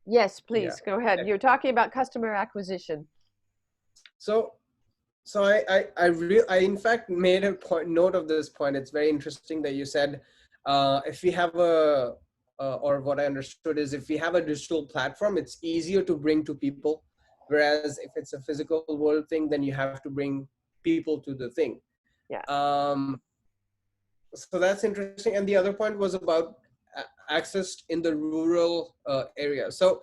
Yes, Yeah. please go ahead. You're talking about customer acquisition. So, I in fact made a note of this point. It's very interesting that you said, if we have or what I understood is if we have a digital platform, it's easier to bring to people. Whereas if it's a physical world thing, then you have to bring people to the thing. Yeah. Um, so that's interesting. And the other point was about access in the rural area. So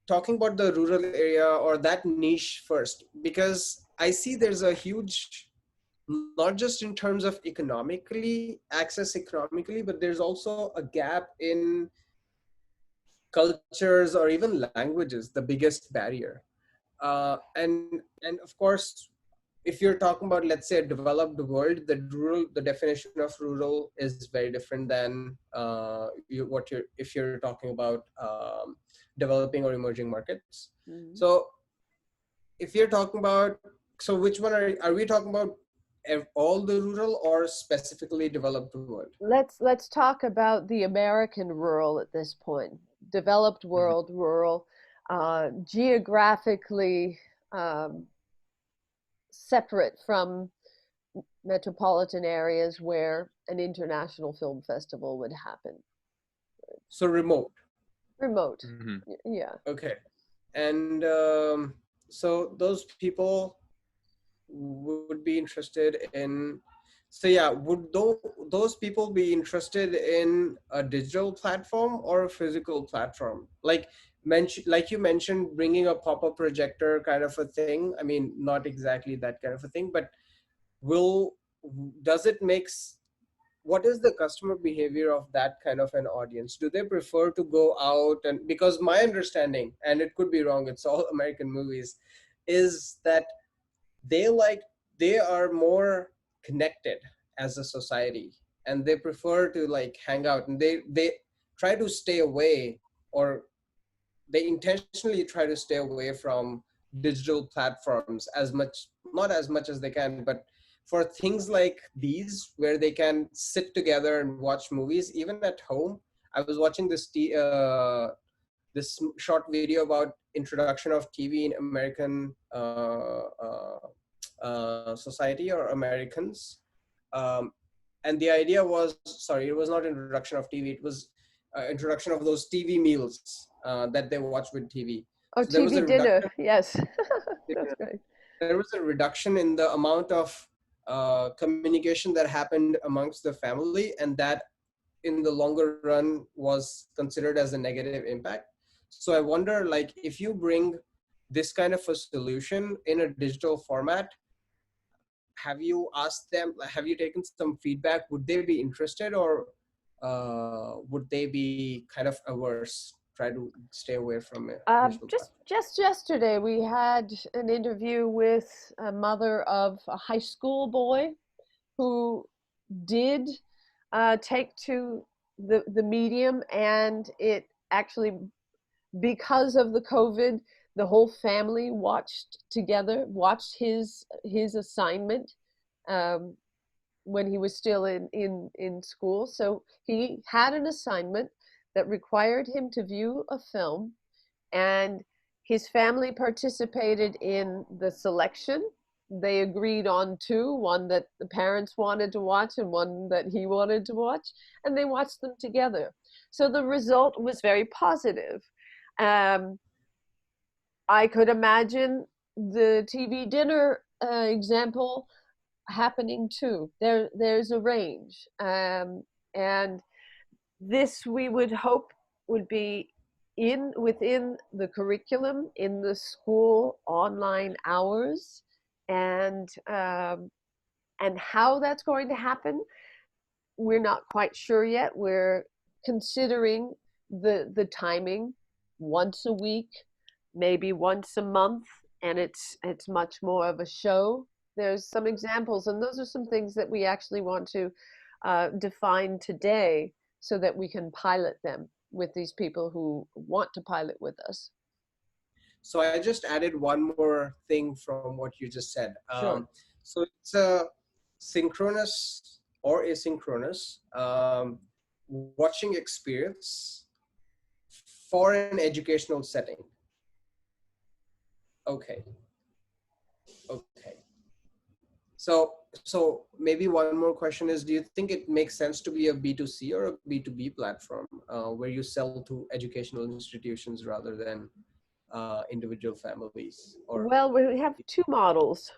talking about the rural area or that niche first, because I see there's a huge, not just in terms of economically, but there's also a gap in cultures or even languages, the biggest barrier. And of course, if you're talking about, let's say, a developed world, the definition of rural is very different than if you're talking about developing or emerging markets. Mhm. So if you're talking about, so which one are we talking about, all the rural or specifically developed world? Let's talk about the American rural at this point. Developed Mhm. world, rural, geographically um, separate from metropolitan areas where an international film festival would happen. So remote. Remote. Hmm. Yeah. Okay. And so those people would be interested in, so yeah, would those people be interested in a digital platform or a physical platform? Like you mentioned, bringing a pop-up projector kind of a thing. I mean, not exactly that kind of a thing, but will does it makes what is the customer behavior of that kind of an audience? Do they prefer to go out? And because my understanding, and it could be wrong, it's all American movies, is that they like they are more connected as a society, and they prefer to like hang out, and they try to stay away, or they intentionally try to stay away from digital platforms as much, not as much as they can, but for things like these where they can sit together and watch movies even at home. I was watching this short video about introduction of TV in American society or Americans. Um, and the idea was, sorry, it was not introduction of TV. It was introduction of those TV meals that they watch with TV. Oh, So there was TV a dinner. reduction. Yes. That's great. There was a reduction in the amount of communication that happened amongst the family, and that in the longer run was considered as a negative impact. So I wonder, like, if you bring this kind of a solution in a digital format, have you asked them, have you taken some feedback? Would they be interested, or would they be kind of averse, try to stay away from a digital Just platform? just yesterday, we had an interview with a mother of a high school boy who did take to the medium, and it actually, because of the COVID, the whole family watched together, watched his assignment um, when he was still in school. So he had an assignment that required him to view a film, and his family participated in the selection. They agreed on two, one that the parents wanted to watch and one that he wanted to watch, and they watched them together. So the result was very positive. Um, I could imagine the TV dinner example happening too. There's a range, and this we would hope would be in within the curriculum in the school online hours, and how that's going to happen, we're not quite sure yet. We're considering the timing, once a week, maybe once a month, and it's much more of a show. There's some examples, and those are some things that we actually want to define today so that we can pilot them with these people who want to pilot with us. So I just added one more thing from what you just said. Sure. So it's a synchronous or asynchronous watching experience for an educational setting. Okay. Okay. So maybe one more question is, do you think it makes sense to be a B2C or a B2B platform where you sell to educational institutions rather than individual families? Or Well, we have two models,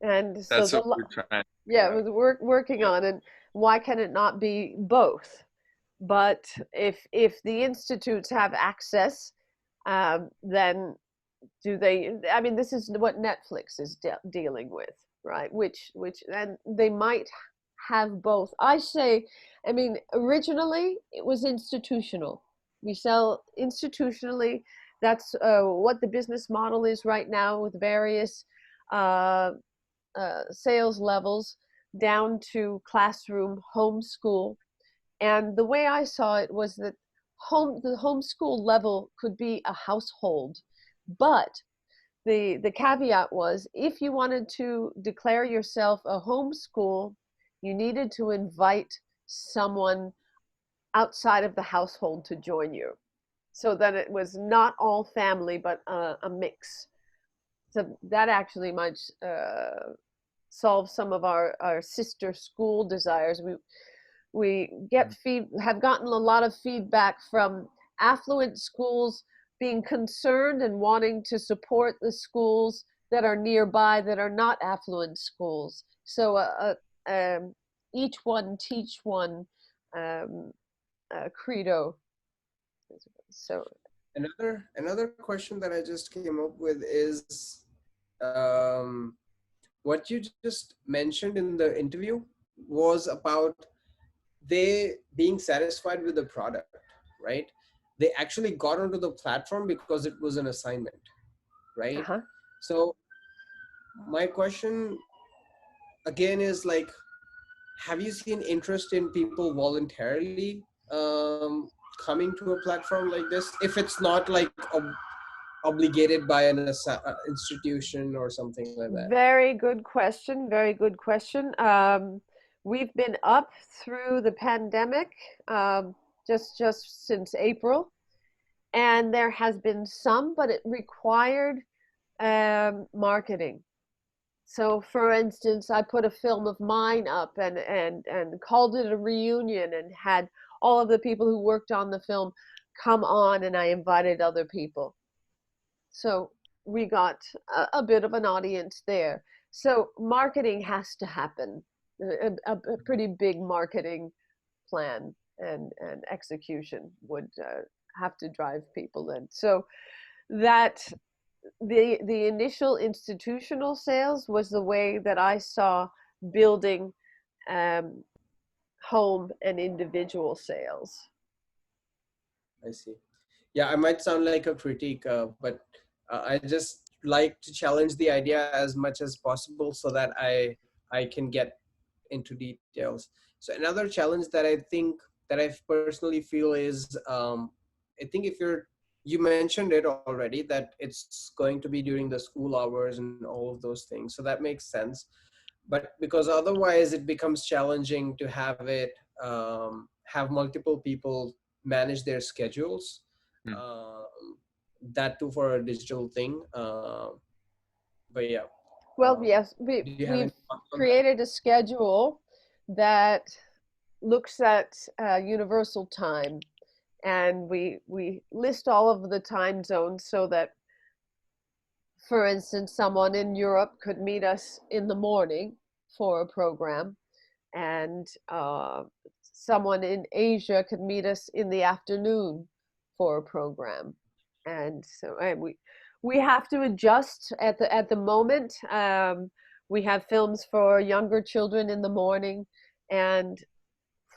and so That's what we're trying to yeah, figure out. we're working Yeah. on it. Why can it not be both? But if the institutes have access, then do they? I mean, this is what Netflix is dealing with, right? Which and they might have both. I say, I mean, originally it was institutional. We sell institutionally. That's what the business model is right now, with various uh, sales levels down to classroom, homeschool. And the way I saw it was that the homeschool level could be a household, but the caveat was, if you wanted to declare yourself a homeschool, you needed to invite someone outside of the household to join you, so that it was not all family but a mix. So that actually might solve some of our sister school desires. We have gotten a lot of feedback from affluent schools being concerned and wanting to support the schools that are nearby that are not affluent schools. So each one teach one um, credo. So another question that I just came up with is, um, what you just mentioned in the interview was about they being satisfied with the product, right? They actually got onto the platform because it was an assignment, right? uh-huh. So my question again is like, have you seen interest in people voluntarily coming to a platform like this, if it's not like obligated by an institution or something like that? Very good question. Very good question. We've been up through the pandemic, just since April, and there has been some, but it required marketing. So, for instance, I put a film of mine up and called it a reunion, and had all of the people who worked on the film come on, and I invited other people. So we got a bit of an audience there. So marketing has to happen, a pretty big marketing plan and execution would have to drive people in. So that the initial institutional sales was the way that I saw building um, home and individual sales. I see. Yeah, I might sound like a critique, but I just like to challenge the idea as much as possible so that I can get into details. So another challenge that I think that I personally feel is, I think if you mentioned it already that it's going to be during the school hours and all of those things, so that makes sense. But because otherwise it becomes challenging to have it, have multiple people manage their schedules, Hmm. uh, that too for a digital thing. But yeah, Well, um, yes, do you have any we've thoughts on that? created a schedule that looks at universal time, and we list all of the time zones so that, for instance, someone in Europe could meet us in the morning for a program, and someone in Asia could meet us in the afternoon for a program. And so we have to adjust at the moment. We have films for younger children in the morning, and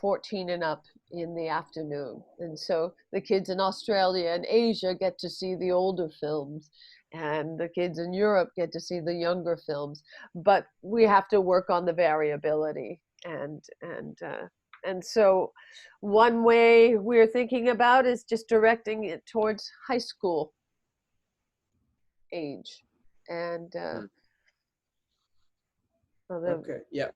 14 and up in the afternoon. And so the kids in Australia and Asia get to see the older films, and the kids in Europe get to see the younger films. But we have to work on the variability. And so one way we're thinking about is just directing it towards high school age. And Hmm. the Okay, yeah.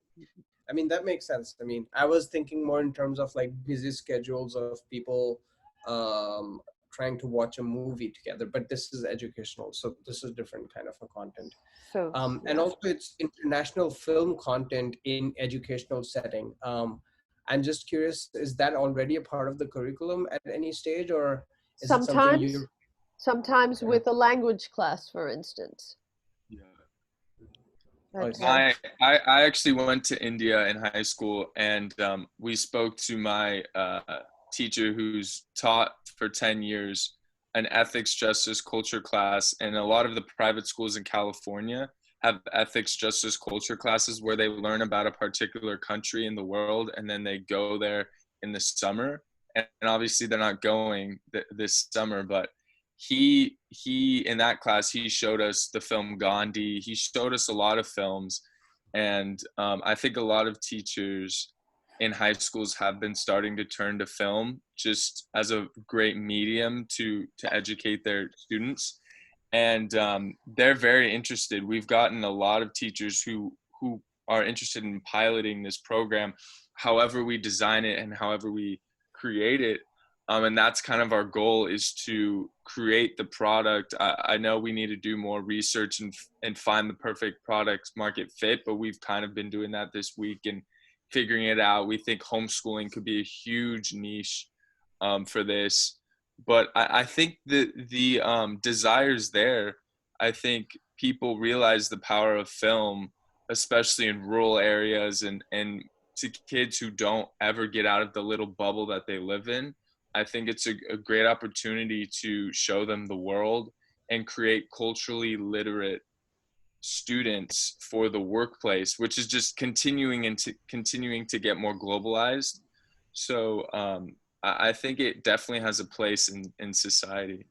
I mean, that makes sense. I mean, I was thinking more in terms of like busy schedules of people, um, trying to watch a movie together, but this is educational, so this is different kind of a content. So And yeah. also it's international film content in educational setting. I'm just curious, is that already a part of the curriculum at any stage, or is it something Sometimes, you're sometimes okay? with a language class, for instance. Yeah. Oh, I But see. I actually went to India in high school, and we spoke to my teacher who's taught for 10 years an ethics, justice, culture class. And a lot of the private schools in California have ethics, justice, culture classes where they learn about a particular country in the world, and then they go there in the summer. And obviously they're not going this summer, but he in that class, he showed us the film Gandhi. He showed us a lot of films. And I think a lot of teachers in high schools have been starting to turn to film just as a great medium to educate their students. And they're very interested. We've gotten a lot of teachers who are interested in piloting this program, however we design it and however we create it. And that's kind of our goal, is to create the product. I know we need to do more research and find the perfect product market fit, but we've kind of been doing that this week and figuring it out. We think homeschooling could be a huge niche for this, but I think the desire's there. I think people realize the power of film, especially in rural areas, and to kids who don't ever get out of the little bubble that they live in. I think it's a great opportunity to show them the world and create culturally literate students for the workplace, which is just continuing to get more globalized. So I think it definitely has a place in society.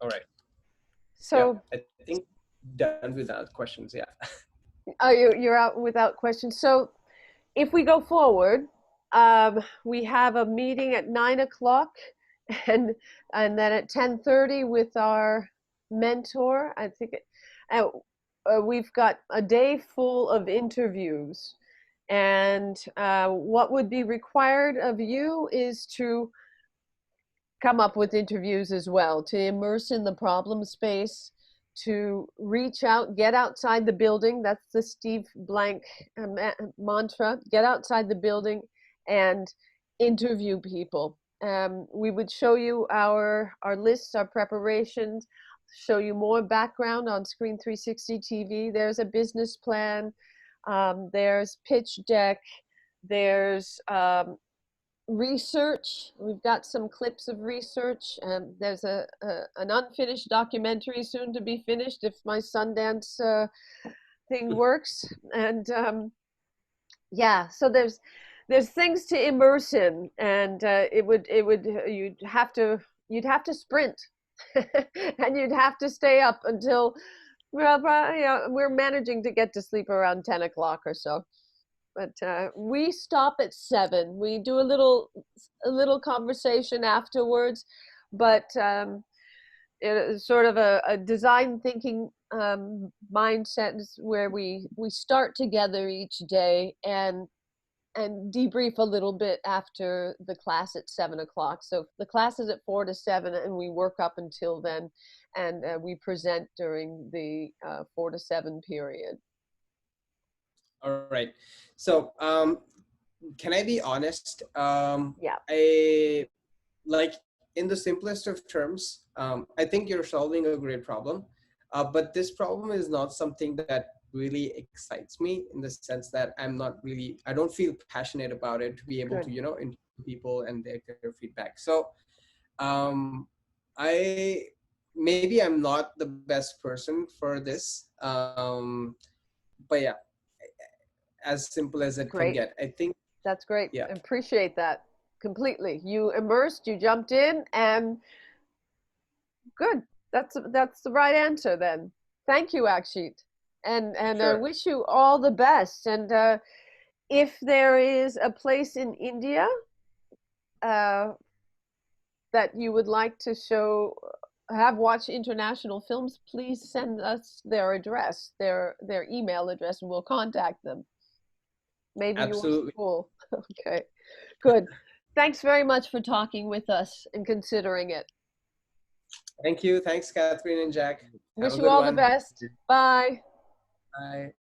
All right. Yeah, so I think done without questions. Yeah. you're out without question. So if we go forward, we have a meeting at 9 o'clock, and and then at 10:30 with our mentor. I think uh, we've got a day full of interviews, and what would be required of you is to come up with interviews as well, to immerse in the problem space, to reach out, get outside the building. That's the Steve Blank mantra: get outside the building and interview people. We would show you our lists, our preparations, show you more background on Screen 360 TV. There's a business plan, there's pitch deck, there's research. We've got some clips of research, and there's an unfinished documentary soon to be finished if my Sundance thing works. And yeah, so there's things to immerse in, and it would you'd have to sprint, and you'd have to stay up until, well, we're managing to get to sleep around 10 o'clock or so. But we stop at 7. We do a little conversation afterwards, but it is sort of a design thinking mindset is where we start together each day and debrief a little bit after the class at 7 o'clock. So the class is at 4 to 7, and we work up until then, and we present during the 4 to 7 period. All right. So, can I be honest? Yeah, I like, in the simplest of terms, I think you're solving a great problem. But this problem is not something that really excites me, in the sense that I don't feel passionate about it to be able to, good. interview people and their feedback. So, um, I maybe I'm not the best person for this. But yeah, as simple as it can Great. get. I think, That's great. yeah, Appreciate that completely. You immersed, you jumped in, and good. That's the right answer then. Thank you, Akshit. And I sure. wish you all the best. And if there is a place in India uh, that you would like to have watched international films, please send us their address, their email address, and we'll contact them. Maybe your Absolutely. school. Okay, good. Thanks very much for talking with us and considering it. Thank you. Thanks, Catherine and Jack. Have Wish a you good all the one. best. Bye. Bye.